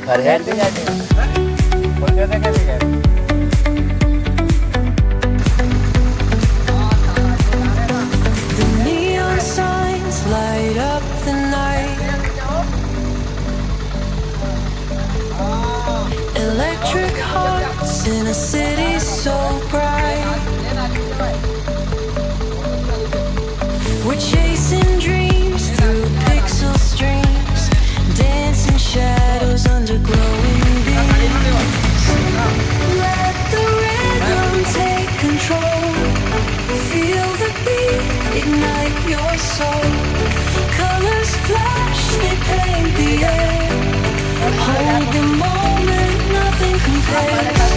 घर हेड भी जाते हैं बोलते थे कैसे जाए The neon signs light up the night. Electric hearts in a city so bright. We're chasing dreams through pixel streams, dancing shadows under glowing beams. Let the rhythm take control. Feel the beat, ignite your soul. Colors flash, they paint the air. Hold the moment, nothing compares.